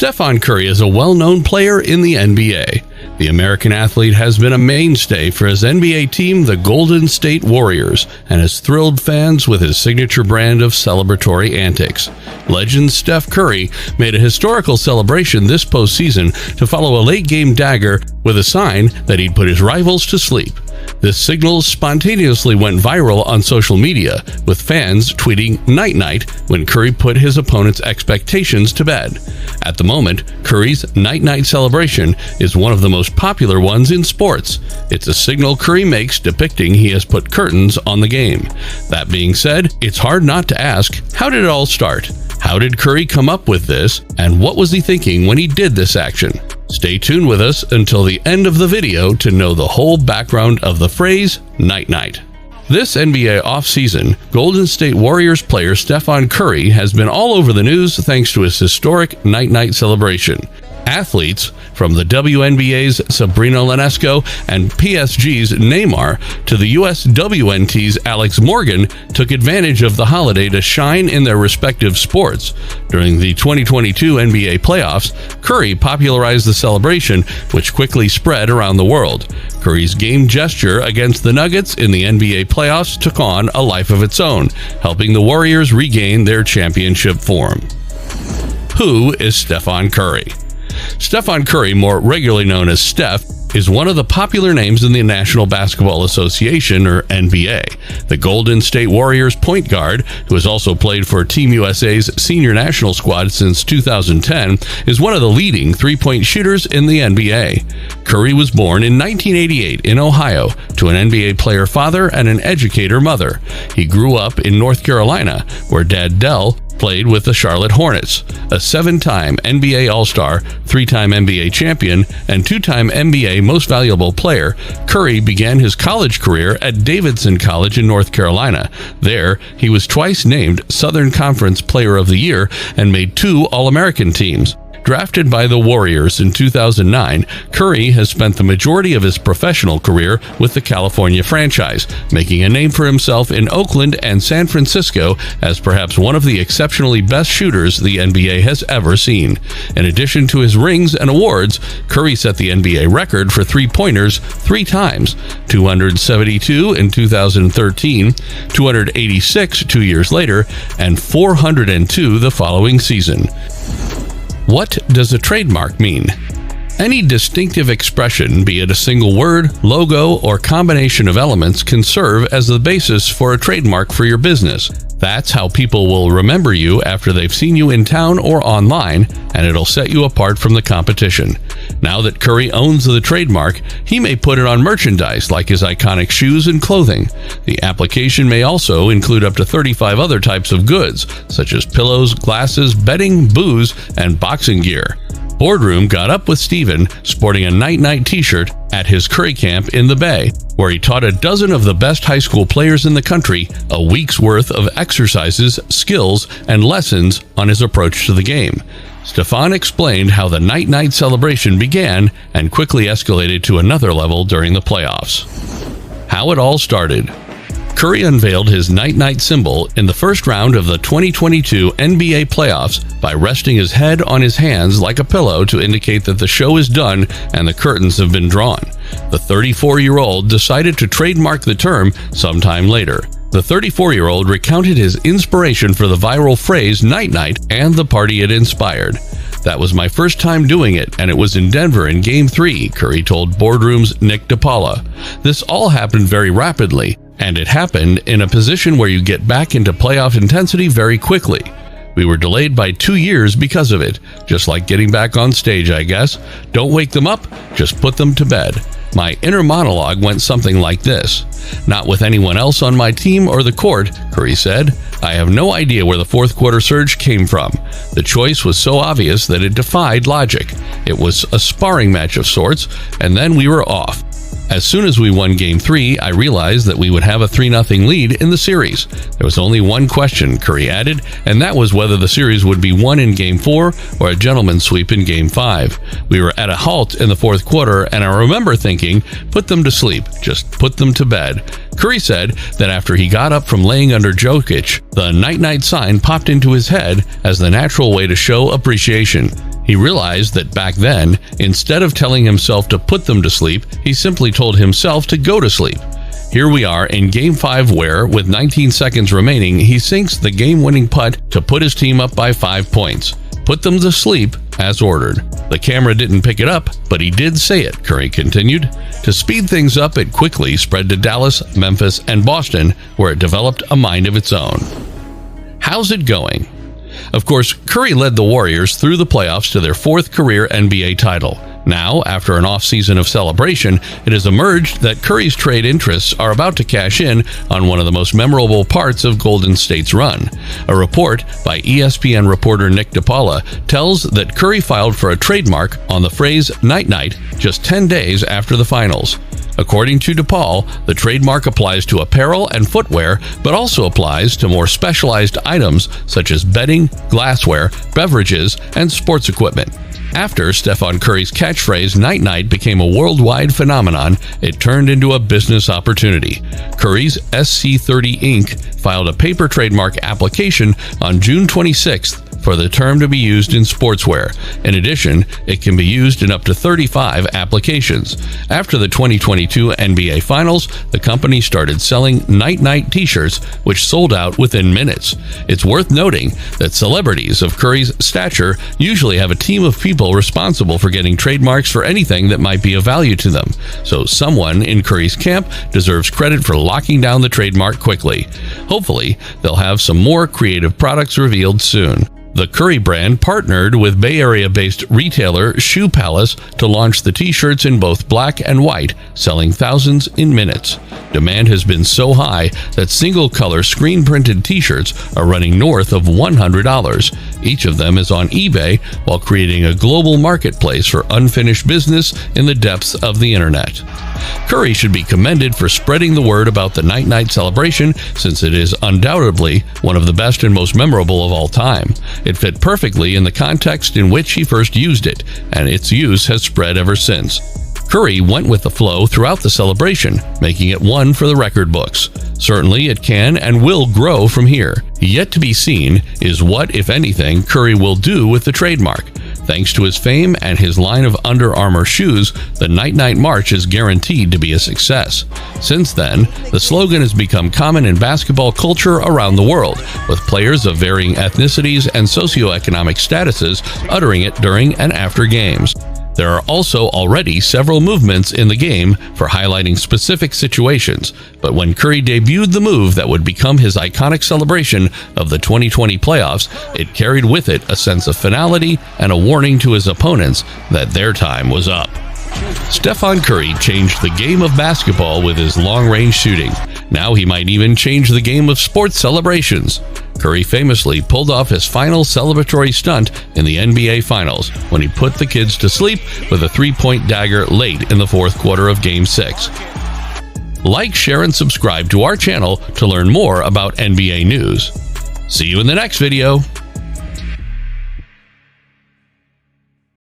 Steph Curry is a well-known player in the NBA. The American athlete has been a mainstay for his NBA team, the Golden State Warriors, and has thrilled fans with his signature brand of celebratory antics. Legend Steph Curry made a historical celebration this postseason to follow a late-game dagger with a sign that he'd put his rivals to sleep. This signal spontaneously went viral on social media, with fans tweeting "night-night" when Curry put his opponent's expectations to bed. At the moment, Curry's night-night celebration is one of the most popular ones in sports. It's a signal Curry makes depicting he has put curtains on the game. That being said, it's hard not to ask, how did it all start? How did Curry come up with this, and what was he thinking when he did this action? Stay tuned with us until the end of the video to know the whole background of the phrase night-night. This NBA offseason, Golden State Warriors player Steph Curry has been all over the news thanks to his historic night-night celebration. Athletes, from the WNBA's Sabrina Ionescu and PSG's Neymar to the US WNT's Alex Morgan, took advantage of the holiday to shine in their respective sports. During the 2022 NBA playoffs, Curry popularized the celebration, which quickly spread around the world. Curry's game gesture against the Nuggets in the NBA playoffs took on a life of its own, helping the Warriors regain their championship form. Who is Steph Curry? Steph Curry, more regularly known as Steph, is one of the popular names in the National Basketball Association, or NBA. The Golden State Warriors point guard, who has also played for Team USA's senior national squad since 2010, is one of the leading three-point shooters in the NBA. Curry was born in 1988 in Ohio to an NBA player father and an educator mother. He grew up in North Carolina, where Dad Dell played with the Charlotte Hornets. A 7-time NBA All-Star, 3-time NBA champion, and 2-time NBA Most Valuable Player, Curry began his college career at Davidson College in North Carolina. There, he was twice named Southern Conference Player of the Year and made 2 All-American teams. Drafted by the Warriors in 2009, Curry has spent the majority of his professional career with the California franchise, making a name for himself in Oakland and San Francisco as perhaps one of the exceptionally best shooters the NBA has ever seen. In addition to his rings and awards, Curry set the NBA record for three-pointers 3 times, 272 in 2013, 286 2 years later, and 402 the following season. What does a trademark mean? Any distinctive expression, be it a single word, logo, or combination of elements, can serve as the basis for a trademark for your business. That's how people will remember you after they've seen you in town or online, and it'll set you apart from the competition. Now that Curry owns the trademark, he may put it on merchandise like his iconic shoes and clothing. The application may also include up to 35 other types of goods, such as pillows, glasses, bedding, booze, and boxing gear. Boardroom got up with Steven sporting a night-night t-shirt at his Curry camp in the Bay, where he taught a dozen of the best high school players in the country a week's worth of exercises, skills, and lessons on his approach to the game. Steph explained how the night-night celebration began and quickly escalated to another level during the playoffs. How it all started. Curry unveiled his night-night symbol in the first round of the 2022 NBA playoffs by resting his head on his hands like a pillow to indicate that the show is done and the curtains have been drawn. The 34-year-old decided to trademark the term sometime later. The 34-year-old recounted his inspiration for the viral phrase night-night and the party it inspired. "That was my first time doing it, and it was in Denver in Game 3, Curry told Boardroom's Nick DiPaola. "This all happened very rapidly, and it happened in a position where you get back into playoff intensity very quickly. We were delayed by 2 years because of it, just like getting back on stage, I guess. Don't wake them up, just put them to bed. My inner monologue went something like this. Not with anyone else on my team or the court," Curry said. "I have no idea where the fourth quarter surge came from. The choice was so obvious that it defied logic. It was a sparring match of sorts, and then we were off. As soon as we won Game 3, I realized that we would have a 3-0 lead in the series. There was only one question," Curry added, and that was whether the series would be won in Game 4 or a gentleman's sweep in Game 5. We were at a halt in the fourth quarter, and I remember thinking, put them to sleep, just put them to bed." Curry said that after he got up from laying under Jokic, the night-night sign popped into his head as the natural way to show appreciation. He realized that back then, instead of telling himself to put them to sleep, he simply told himself to go to sleep. Here we are in Game 5 where, with 19 seconds remaining, he sinks the game-winning putt to put his team up by 5 points. Put them to sleep as ordered. The camera didn't pick it up, but he did say it, Curry continued. To speed things up, it quickly spread to Dallas, Memphis, and Boston, where it developed a mind of its own. How's it going? Of course, Curry led the Warriors through the playoffs to their 4th career NBA title. Now, after an off-season of celebration, it has emerged that Curry's trade interests are about to cash in on one of the most memorable parts of Golden State's run. A report by ESPN reporter Nick DePaula tells that Curry filed for a trademark on the phrase "night-night" just 10 days after the finals. According to DePaul, the trademark applies to apparel and footwear, but also applies to more specialized items such as bedding, glassware, beverages, and sports equipment. After Stephen Curry's catchphrase "night-night" became a worldwide phenomenon, it turned into a business opportunity. Curry's SC30 Inc. filed a paper trademark application on June 26th for the term to be used in sportswear. In addition, it can be used in up to 35 applications. After the 2022 NBA Finals, the company started selling night-night t-shirts, which sold out within minutes. It's worth noting that celebrities of Curry's stature usually have a team of people responsible for getting trademarks for anything that might be of value to them. So someone in Curry's camp deserves credit for locking down the trademark quickly. Hopefully, they'll have some more creative products revealed soon. The Curry brand partnered with Bay Area-based retailer Shoe Palace to launch the t-shirts in both black and white, selling thousands in minutes. Demand has been so high that single-color screen-printed t-shirts are running north of $100. Each of them is on eBay while creating a global marketplace for unfinished business in the depths of the internet. Curry should be commended for spreading the word about the night-night celebration, since it is undoubtedly one of the best and most memorable of all time. It fit perfectly in the context in which he first used it, and its use has spread ever since. Curry went with the flow throughout the celebration, making it one for the record books. Certainly, it can and will grow from here. Yet to be seen is what, if anything, Curry will do with the trademark. Thanks to his fame and his line of Under Armour shoes, the Night-Night March is guaranteed to be a success. Since then, the slogan has become common in basketball culture around the world, with players of varying ethnicities and socioeconomic statuses uttering it during and after games. There are also already several movements in the game for highlighting specific situations, but when Curry debuted the move that would become his iconic celebration of the 2020 playoffs, it carried with it a sense of finality and a warning to his opponents that their time was up. Stephen Curry changed the game of basketball with his long-range shooting. Now he might even change the game of sports celebrations. Curry famously pulled off his final celebratory stunt in the NBA Finals when he put the kids to sleep with a three-point dagger late in the 4th quarter of Game 6. Like, share, and subscribe to our channel to learn more about NBA news. See you in the next video.